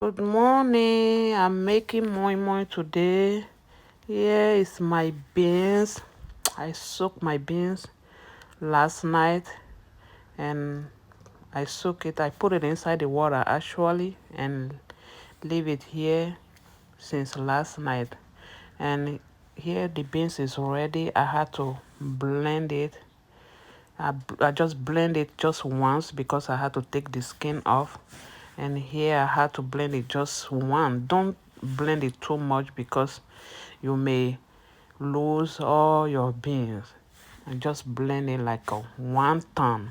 Good morning. I'm making moin-moin today. Here is my beans. I soaked my beans last night and I soak it. I put it inside the water actually and leave it here since last night. And here the beans is ready. I had to blend it. I just blend it just once because I had to take the skin off. And here I had to blend it just one. Don't blend it too much because you may lose all your beans. And just blend it like a 1 ton.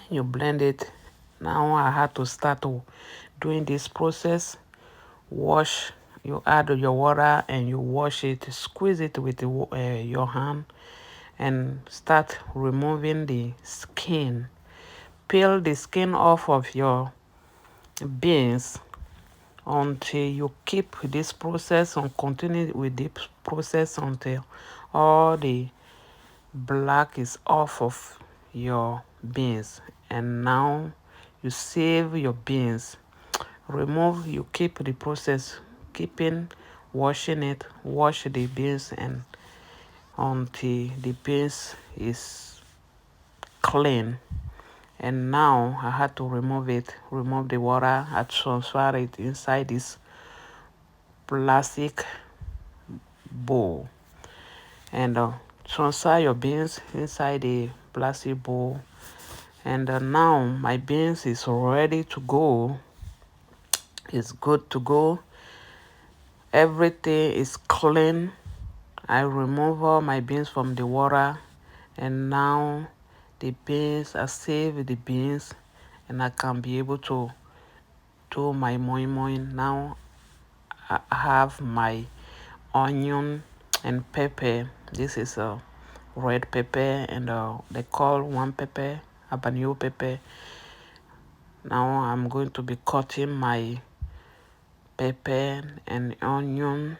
You blend it. Now I had to start doing this process. Wash. You add your water and you wash it. Squeeze it with your hand and start removing the skin. Peel the skin off of your beans until you keep this process and continue with this process until all the black is off of your beans. And now you save your beans. Remove, you keep the process, keeping washing it, wash the beans and until the beans is clean. And now I had to remove it, remove the water. I transfer it inside this plastic bowl and transfer your beans inside the plastic bowl. And now my beans is ready to go. It's good to go. Everything is clean. I remove all my beans from the water and now the beans, I save the beans and I can be able to do my moin-moin. Now I have my onion and pepper. This is a red pepper and they call one pepper habanero pepper. Now I'm going to be cutting my pepper and onion.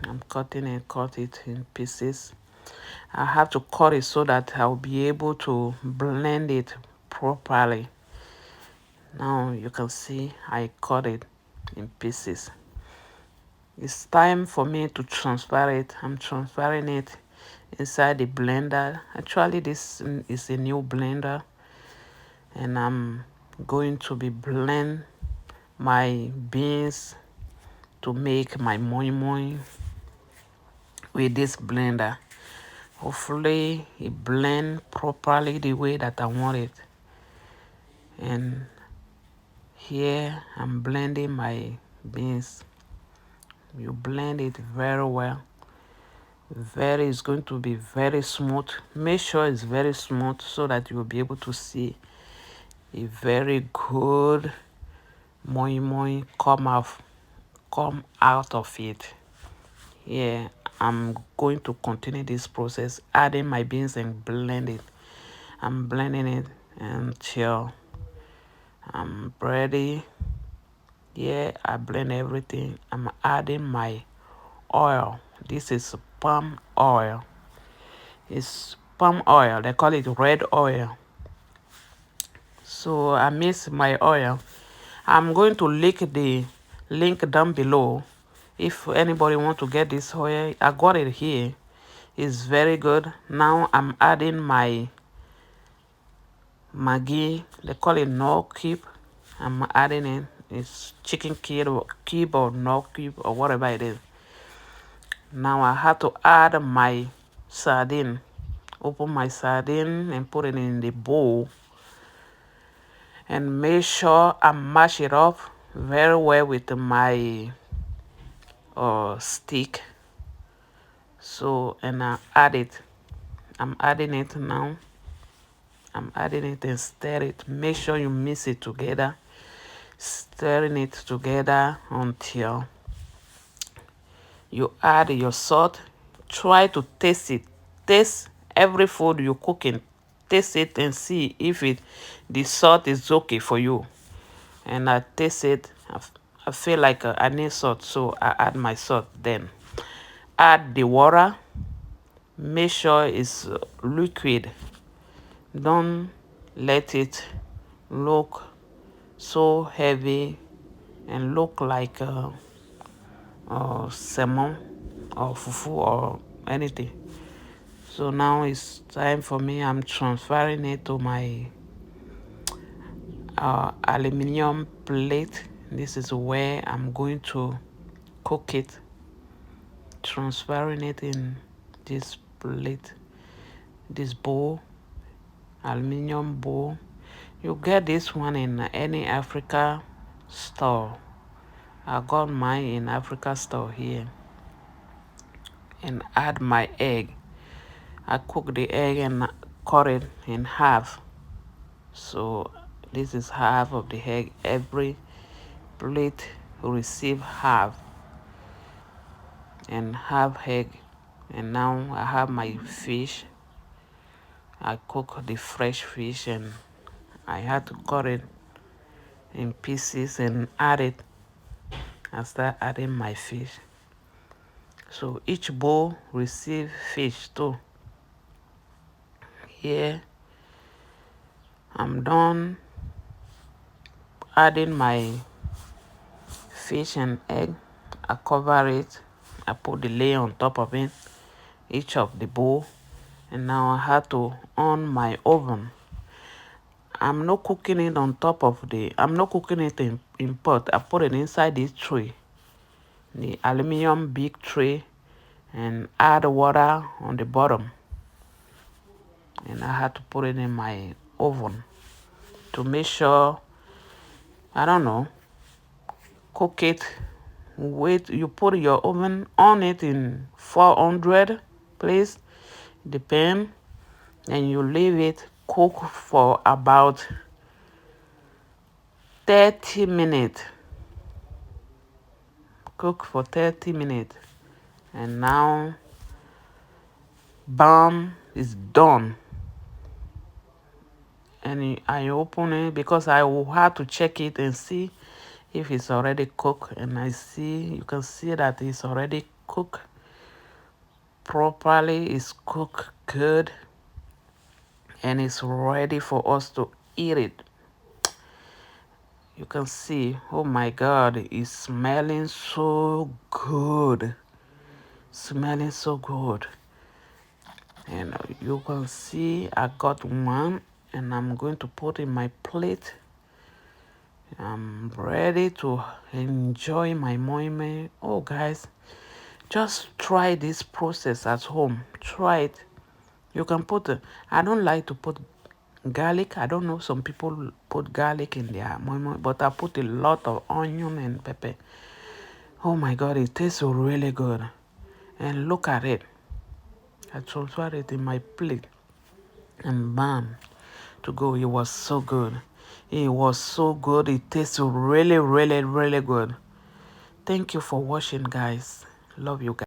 I'm cutting and cut it in pieces. I have to cut it so that I'll be able to blend it properly. Now you can see I cut it in pieces. It's time for me to transfer it. I'm transferring it inside the blender. Actually, this is a new blender and I'm going to be blend my beans to make my moin-moin with this blender. Hopefully it blend properly the way that I want it. And here I'm blending my beans. You blend it very well. It's going to be very smooth. Make sure it's very smooth so that you'll be able to see a very good moin-moin come out of it. Yeah, I'm going to continue this process, adding my beans and blend it. I'm blending it until I'm ready. Yeah, I blend everything. I'm adding my oil. This is palm oil. It's palm oil. They call it red oil. So I mix my oil. I'm going to link the link down below. If anybody want to get this oil, I got it here. It's very good. Now I'm adding my Maggi. They call it no cube. I'm adding it. It's chicken cube or no cube or whatever it is. Now I have to add my sardine. Open my sardine and put it in the bowl. And make sure I mash it up very well with my stick. So, and I add it. I'm adding it now. I'm adding it and stir it. Make sure you mix it together. Stirring it together until you add your salt. Try to taste it. Taste every food you cooking. Taste it and see if the salt is okay for you. And I taste it. I feel like I need salt, so I add my salt. Then add the water. Make sure it's liquid. Don't let it look so heavy and look like salmon or fufu or anything. So now it's time for me. I'm transferring it to my aluminum plate. This is where I'm going to cook it. Transferring it in this plate, this bowl, aluminum bowl. You get this one in any Africa store. I got mine in Africa store here. And add my egg. I cook the egg and cut it in half. So this is half of the egg. Every plate will receive half and half egg. And now I have my fish. I cook the fresh fish and I had to cut it in pieces and add it. I start adding my fish. So each bowl receive fish too. Here I'm done adding my fish and egg. I cover it. I put the layer on top of it, each of the bowl. And now I have to on my oven. I'm not cooking it on top of I'm not cooking it in pot. I put it inside this tray, the aluminum big tray, and add water on the bottom. And I had to put it in my oven to make sure, I don't know, cook it. Wait, you put your oven on it in 400, please, depend, and you leave it cook for about 30 minutes. Cook for 30 minutes. And now, bam, is done. And I open it because I will have to check it and see if it's already cooked. And you can see that it's already cooked properly. It's cooked good. And it's ready for us to eat it. You can see, oh my God, it's smelling so good. Smelling so good. And you can see I got one and I'm going to put in my plate. I'm ready to enjoy my moin-moin. Oh guys, just try this process at home. Try it. You can put, I don't like to put garlic. I don't know, some people put garlic in their moin-moin, but I put a lot of onion and pepper. Oh my God, it tastes really good. And look at it. I transferred it in my plate. And bam, to go. It was so good. It was so good. It tastes really, really, really good. Thank you for watching, guys. Love you guys.